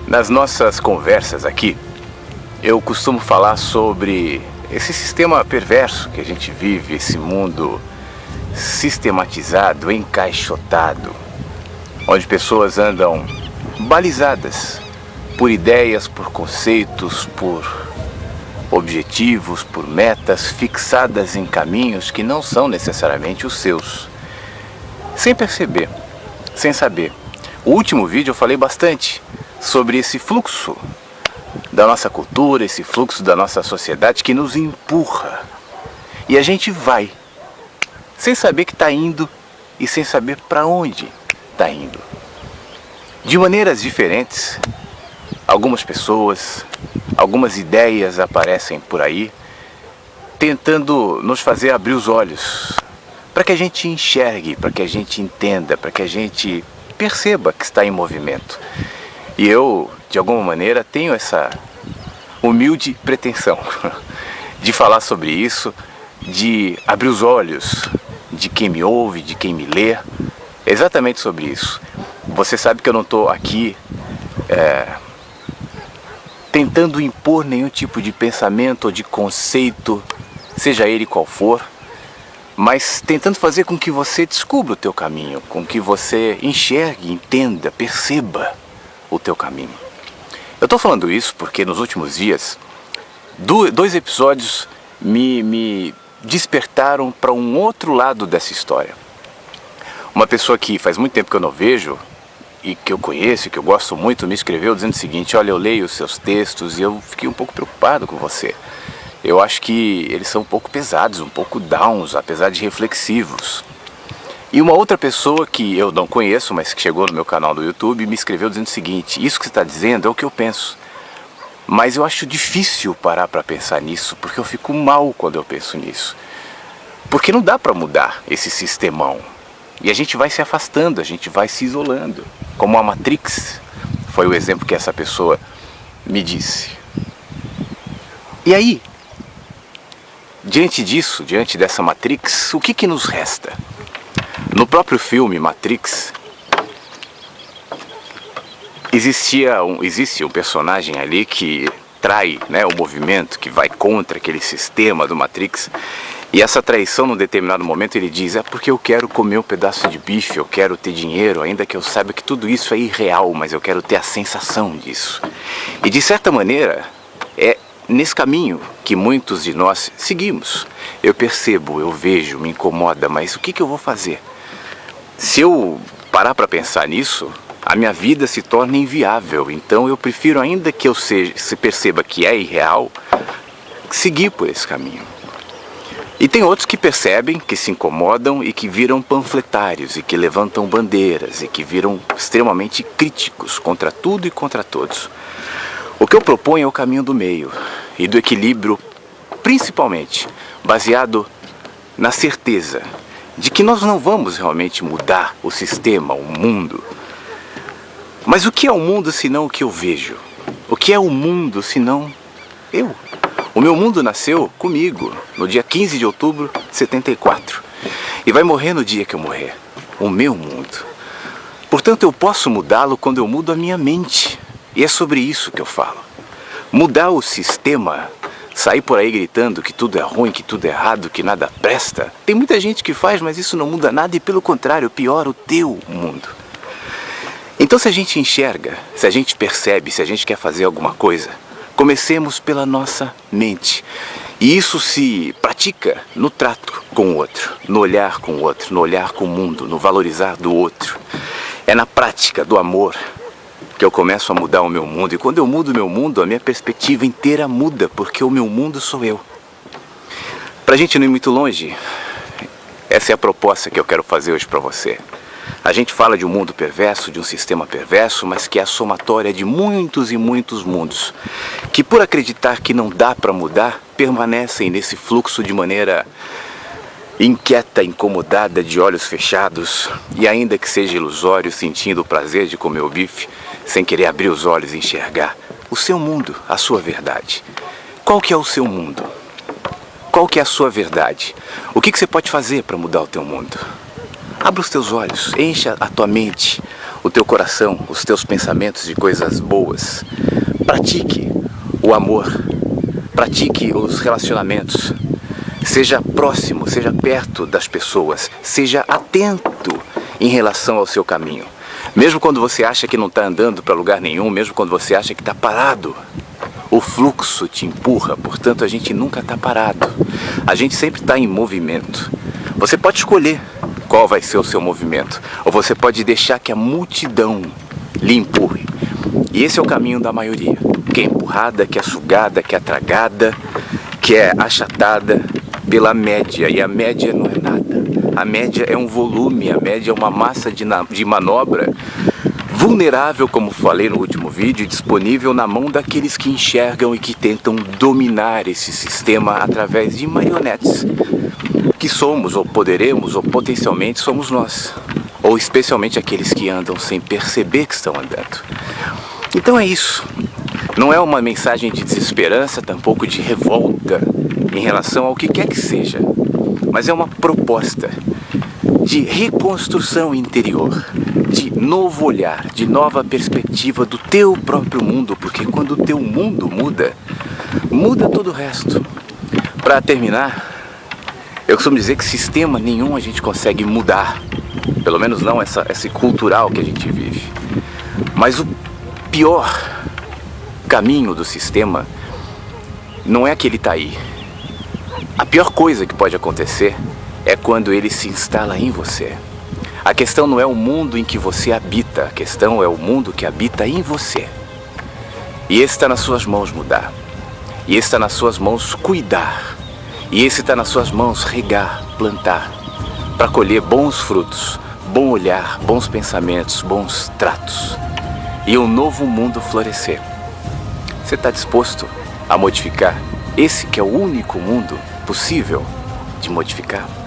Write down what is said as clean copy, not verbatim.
Nas nossas conversas aqui, eu costumo falar sobre esse sistema perverso que a gente vive, esse mundo sistematizado, encaixotado, onde pessoas andam balizadas por ideias, por conceitos, por objetivos, por metas fixadas em caminhos que não são necessariamente os seus, sem perceber, sem saber. O último vídeo eu falei bastante sobre esse fluxo da nossa cultura, esse fluxo da nossa sociedade que nos empurra. E a gente vai, sem saber que está indo e sem saber para onde está indo. De maneiras diferentes, algumas pessoas, algumas ideias aparecem por aí, tentando nos fazer abrir os olhos, para que a gente enxergue, para que a gente entenda, para que a gente perceba que está em movimento. E eu, de alguma maneira, tenho essa humilde pretensão de falar sobre isso, de abrir os olhos de quem me ouve, de quem me lê, exatamente sobre isso. Você sabe que eu não estou aqui tentando impor nenhum tipo de pensamento ou de conceito, seja ele qual for, mas tentando fazer com que você descubra o teu caminho, com que você enxergue, entenda, perceba o teu caminho. Eu estou falando isso porque nos últimos dias, dois episódios me despertaram para um outro lado dessa história. Uma pessoa que faz muito tempo que eu não vejo, e que eu conheço, que eu gosto muito, me escreveu dizendo o seguinte: olha, eu leio os seus textos e eu fiquei um pouco preocupado com você. Eu acho que eles são um pouco pesados, um pouco downs, apesar de reflexivos. E uma outra pessoa que eu não conheço, mas que chegou no meu canal do YouTube, me escreveu dizendo o seguinte: isso que você está dizendo é o que eu penso, mas eu acho difícil parar para pensar nisso, porque eu fico mal quando eu penso nisso. Porque não dá para mudar esse sistemão. E a gente vai se afastando, a gente vai se isolando. Como a Matrix, foi o exemplo que essa pessoa me disse. E aí, diante disso, diante dessa Matrix, o que nos resta? No próprio filme Matrix, existe um personagem ali que trai, né, o movimento, que vai contra aquele sistema do Matrix. E essa traição, num determinado momento, ele diz: é porque eu quero comer um pedaço de bife, eu quero ter dinheiro, ainda que eu saiba que tudo isso é irreal, mas eu quero ter a sensação disso. E de certa maneira, é nesse caminho que muitos de nós seguimos. Eu percebo, eu vejo, me incomoda, mas o que eu vou fazer? Se eu parar para pensar nisso, a minha vida se torna inviável. Então eu prefiro, ainda que eu se perceba que é irreal, seguir por esse caminho. E tem outros que percebem, que se incomodam e que viram panfletários e que levantam bandeiras e que viram extremamente críticos contra tudo e contra todos. O que eu proponho é o caminho do meio e do equilíbrio, principalmente baseado na certeza de que nós não vamos realmente mudar o sistema, o mundo. Mas o que é o mundo senão o que eu vejo? O que é o mundo senão eu? O meu mundo nasceu comigo, no dia 15 de outubro de 74. E vai morrer no dia que eu morrer. O meu mundo. Portanto, eu posso mudá-lo quando eu mudo a minha mente. E é sobre isso que eu falo. Mudar o sistema, sair por aí gritando que tudo é ruim, que tudo é errado, que nada presta. Tem muita gente que faz, mas isso não muda nada e, pelo contrário, piora o teu mundo. Então, se a gente enxerga, se a gente percebe, se a gente quer fazer alguma coisa, comecemos pela nossa mente. E isso se pratica no trato com o outro, no olhar com o outro, no olhar com o mundo, no valorizar do outro. É na prática do amor que eu começo a mudar o meu mundo. E quando eu mudo o meu mundo, a minha perspectiva inteira muda, porque o meu mundo sou eu. Pra gente não ir muito longe, essa é a proposta que eu quero fazer hoje pra você. A gente fala de um mundo perverso, de um sistema perverso, mas que é a somatória de muitos e muitos mundos, que por acreditar que não dá para mudar, permanecem nesse fluxo de maneira inquieta, incomodada, de olhos fechados, e ainda que seja ilusório, sentindo o prazer de comer o bife, sem querer abrir os olhos e enxergar o seu mundo, a sua verdade. Qual que é o seu mundo? Qual que é a sua verdade? O que você pode fazer para mudar o teu mundo? Abra os teus olhos, encha a tua mente, o teu coração, os teus pensamentos de coisas boas. Pratique o amor, pratique os relacionamentos. Seja próximo, seja perto das pessoas, seja atento em relação ao seu caminho. Mesmo quando você acha que não está andando para lugar nenhum, mesmo quando você acha que está parado, o fluxo te empurra, portanto a gente nunca está parado. A gente sempre está em movimento. Você pode escolher qual vai ser o seu movimento, ou você pode deixar que a multidão lhe empurre. E esse é o caminho da maioria, que é empurrada, que é sugada, que é tragada, que é achatada pela média, e a média não é nada. A média é um volume, a média é uma massa de manobra vulnerável, como falei no último vídeo, disponível na mão daqueles que enxergam e que tentam dominar esse sistema através de marionetes, que somos, ou poderemos, ou potencialmente somos nós, ou especialmente aqueles que andam sem perceber que estão andando. Então é isso. Não é uma mensagem de desesperança, tampouco de revolta em relação ao que quer que seja, mas é uma proposta de reconstrução interior, de novo olhar, de nova perspectiva do teu próprio mundo, porque quando o teu mundo muda, muda todo o resto. Para terminar, eu costumo dizer que sistema nenhum a gente consegue mudar, pelo menos não esse cultural que a gente vive. Mas o pior caminho do sistema não é que ele está aí. A pior coisa que pode acontecer é quando ele se instala em você. A questão não é o mundo em que você habita, a questão é o mundo que habita em você. E esse está nas suas mãos mudar. E esse está nas suas mãos cuidar. E esse está nas suas mãos regar, plantar, para colher bons frutos, bom olhar, bons pensamentos, bons tratos. E um novo mundo florescer. Você está disposto a modificar esse que é o único mundo possível de modificar?